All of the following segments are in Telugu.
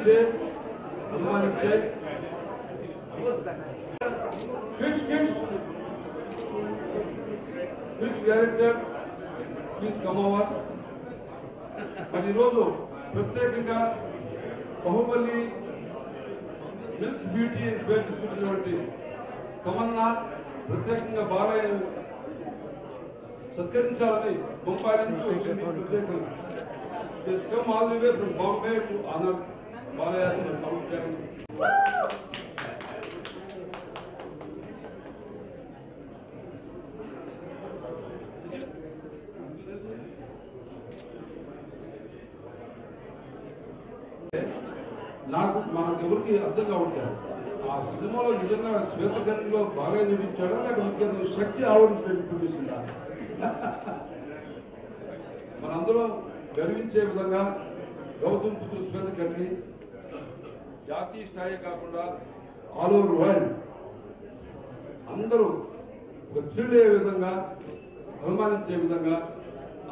గర్వించే అభిమానించే Krish director please come over. మరి ఈరోజు ప్రత్యేకంగా బాహుబలి మిల్క్ బ్యూటీ పేరు తీసుకుంటున్నటువంటి తమన్నా ప్రత్యేకంగా బాలయ్య సత్కరించాలని ముంబై నుంచి వచ్చింది. ప్రత్యేకంగా come all the way from Bombay to honour Balayya. మనకు ఎవరికి అర్థం కావట్లేదు ఆ సినిమాలో నిజంగా శ్వేతకర్ణిలో బాగా చూపించాడా లేకపోతే శక్తి ఆవిడ చూపిస్తుందా? మనందరం గర్వించే విధంగా గౌతమ్ పుత్రుడు శ్వేతకర్ణి జాతీయ స్థాయి కాకుండా ఆల్ ఓవర్ వరల్డ్ అందరూ ఒక థ్రిల్ అయ్యే విధంగా అభిమానించే విధంగా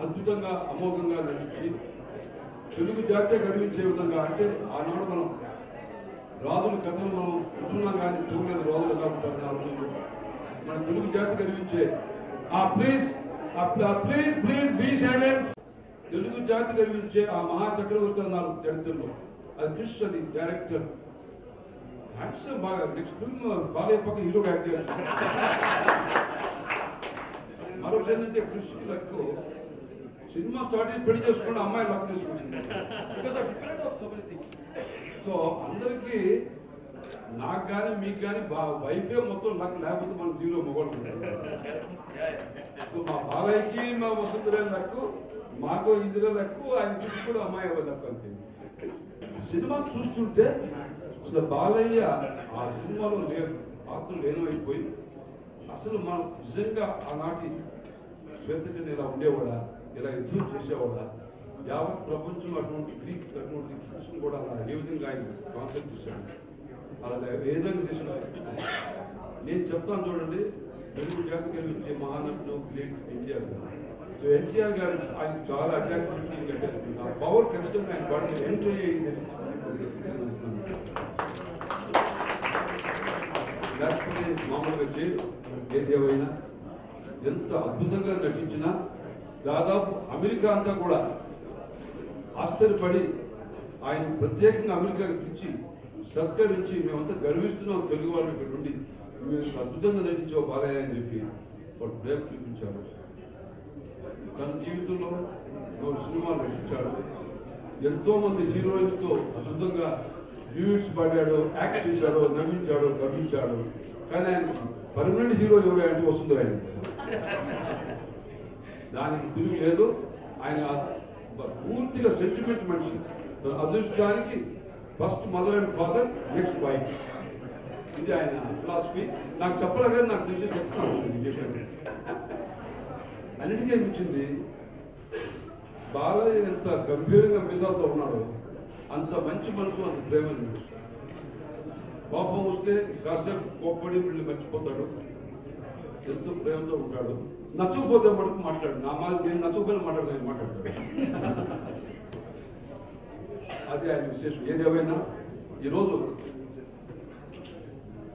అద్భుతంగా అమోఘంగా నడిచి తెలుగు జాతీయ గర్వించే విధంగా అంటే ఆనాడు మనం రాజుల కథలు మనం ఉంటున్నాం కానీ చూడలేదు రాజులు ఎలా ఉంటారు. మన తెలుగు జాతి గర్వించే తెలుగు జాతి గర్వించే ఆ మహా చక్రవర్తి అన్నారు చరిత్రలో. అది కృష్ణ అది డైరెక్టర్ యాక్షన్ బాగా నెక్స్ట్ ఫిల్మ్ బాలయ్య పక్క హీరో యాక్ట్ చేస్తారు. మరొకటి ఏంటంటే కృష్ణ లెక్క సినిమా స్టార్ట్ అయ్యి పెళ్లి చేసుకుంటే అమ్మాయి లక్ చేసుకుంటుంది. సో అందరికీ నాకు కానీ మీకు కానీ వైఫే మొత్తం లక్ లేకపోతే మన జీరో మొగలు. సో మా బాలయ్యకి మా వసుంధరే లక్కు, మాకు ఇందిరే లక్కు, ఆయన చూసి కూడా అమ్మాయి లక్కు అంతే. సినిమా చూస్తుంటే అసలు బాలయ్య ఆ సినిమాలో పాత్రలు లేనమైపోయి అసలు మనం నిజంగా ఆనాటి శ్వేతకర్ణి ఇలా ఉండేవాడా, ఇలా యుద్ధం చేసేవాడా, యావత్ ప్రపంచంలో అటువంటి గ్రీక్ అటువంటి కృష్ణ కూడా అలా ఏ విధంగా ఆయన కాన్సెప్ట్ చేశాడు, అలా ఏ విధంగా చేసిన నేను చెప్తాను చూడండి. తెలుగు జాతి గర్వించే మహానటుడు గ్రేట్ ఎన్టీఆర్ గారు. సో ఎన్టీఆర్ గారు ఆయన చాలా అట్రాక్టివిటీ కట్టారు. ఆ పవర్ ఖచ్చితంగా ఆయన బాడీ ఎంట్రీ అయ్యింది. లేకపోతే మామూలుగా చేయరు. ఏదేమైనా ఎంత అద్భుతంగా నటించినా దాదాపు అమెరికా అంతా కూడా ఆశ్చర్యపడి ఆయన ప్రత్యేకంగా అమెరికాకి పిలిచి సత్కరించి మేమంతా గర్విస్తున్నాం తెలుగు వాళ్ళు ఇక్కడ నుండి, మేము అద్భుతంగా నటించావు బాలయ్య అని చెప్పి వాడు ప్రేమ చూపించాడు. తన జీవితంలో 4 సినిమాలు నటించాడు. ఎంతో మంది హీరోయిన్తో అద్భుతంగా డ్యూట్స్ పాడాడు, యాక్ట్ చేశాడు, నవ్వించాడు, గర్వించాడు. కానీ ఆయన పర్మనెంట్ హీరో ఎవరు అంటే వస్తుంది ఆయన. దానికి తిరిగి లేదు. ఆయన పూర్తిగా సెంటిమెంట్ మనిషి. అదృష్టానికి first mother and father, next wife. ఇది ఆయన ఫిలాసఫీ. నాకు చెప్పలే కానీ నాకు తెలిసి చెప్తాను. అన్నిటికీ అనిపించింది బాలయ్య ఎంత గంభీరంగా మీసాలతో ఉన్నాడో అంత మంచి మనసు, అంత ప్రేమ. కోపం వస్తే కాసేపు కోప్పడి వీళ్ళు మర్చిపోతాడు, ఎంతో ప్రేమతో ఉంటాడు. నచ్చకపోతే మటుకు మాట్లాడు. నా నేను నచ్చకపోయినా మాట్లాడతాడు. అది ఆయన విశేషం. ఏదేమైనా ఈరోజు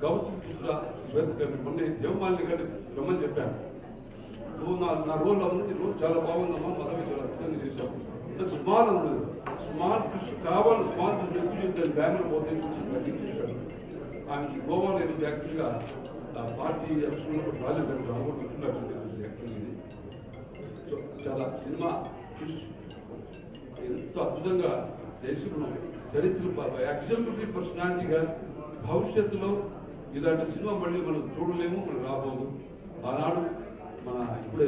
గౌతమ్ పుత్ర శ్వేతకర్ణి మొన్న దేవమాలిని గారి రమ్మని చెప్పాను. నువ్వు నా రోల్లో ఉంది, నీ రోల్ చాలా బాగుందమ్మా, పదవి చాలా అద్భుతంగా చేశావు. స్మాల్ ఉంది, స్మాల్ కృషి కావాలి, స్మాల్ బెంగళూరు పోతే చూశాడు. ఆయనకి గోవాలో ఈరోజు యాక్చువల్గా పార్టీ ఎలక్షన్ రాలేదు, యాక్చువల్లీ. సో చాలా సినిమా ఎంతో అద్భుతంగా దేశంలో చరిత్ర ఎగ్జాంపులరీ పర్సనాలిటీగా భవిష్యత్తులో ఇలాంటి సినిమా మళ్ళీ మనం చూడలేము, మనం రాబోదు. ఆనాడు మన ఇప్పుడే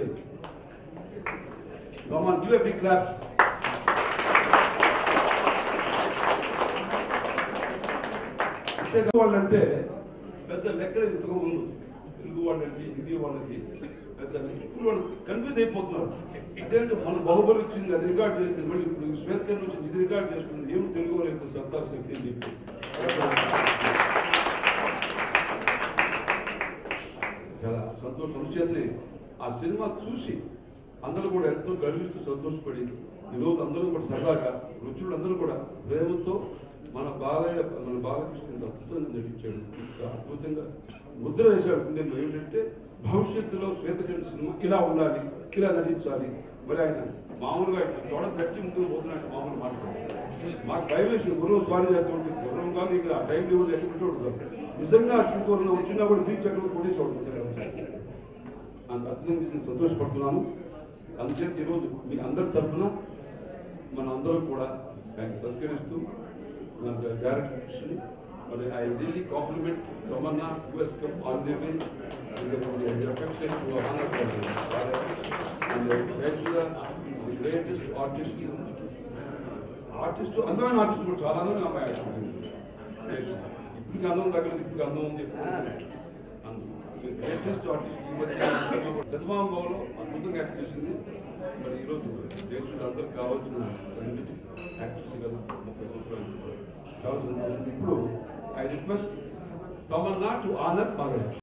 గివ్ ఎ బిగ్ క్లాప్. వాళ్ళంటే పెద్ద లెక్కలు ఇంతకు ముందు తెలుగు వాళ్ళకి హిందీ వాళ్ళకి పెద్ద ఇప్పుడు వాళ్ళు కన్ఫ్యూజ్ అయిపోతున్నారు. అదేంటే మన బాహుబలి వచ్చింది, అది రికార్డ్ చేస్తుంది, మళ్ళీ ఇప్పుడు శ్వేతకర్ణి వచ్చింది, ఇది రికార్డ్ చేస్తుంది, ఏమి తెలుగు వాళ్ళకి సత్తా శక్తి అని చెప్పి చాలా సంతోషం చేసి ఆ సినిమా చూసి అందరూ కూడా ఎంతో గర్విస్తూ సంతోషపడి ఈరోజు అందరూ కూడా సరదాగా రుచులు అందరూ కూడా ప్రేమతో మన బాలకృష్ణ అద్భుతంగా నటించాడు. అద్భుతంగా ముద్ర వేశాడు గుండెల్లో. ఏంటంటే భవిష్యత్తులో శ్వేతచంద్ర సినిమా ఇలా ఉండాలి, ఇలా నటించాలి. మరి ఆయన మామూలుగా తోడ తట్టి ముందుకు పోతున్నట్టు మామూలు మాట్లాడారు. మాకు భయం వేసిన గురువు స్వారీ చేస్తుంటే గుర్రం కాదు, ఇక ఆ టైం లెవెల్ ఎక్కడ నిజంగా అచ్చుకోవడం వచ్చినా కూడా బీచ్ ఎక్కడ కొట్టేసేవాడు. అంత అర్థం చేసి సంతోషపడుతున్నాను. అందుచేత ఈరోజు మీ అందరి తరఫున మన అందరం కూడా ఆయన సత్కరిస్తూ మన డైరెక్టర్స్ని మరి I really compliment Tamannaah US cup on the way affection to honor and the greatest artist అందమైన ఆర్టిస్ట్ కూడా చాలా అందమైన అమ్మాయి ఇప్పటికి అందం తగ్గలేదు, ఇప్పటికి అందం ఉంది. గ్రేటెస్ట్ ఆర్టిస్ట్ ఈ మధ్య చంద్రబాబులో అద్భుతంగా యాక్ట్ చేసింది. మరి ఈరోజు దేశంలో అందరికి కావాల్సిన యాక్టర్స్ కదా 30 సంవత్సరాలు కావాల్సిన. ఇప్పుడు I request Tamannaah to honour Balayya.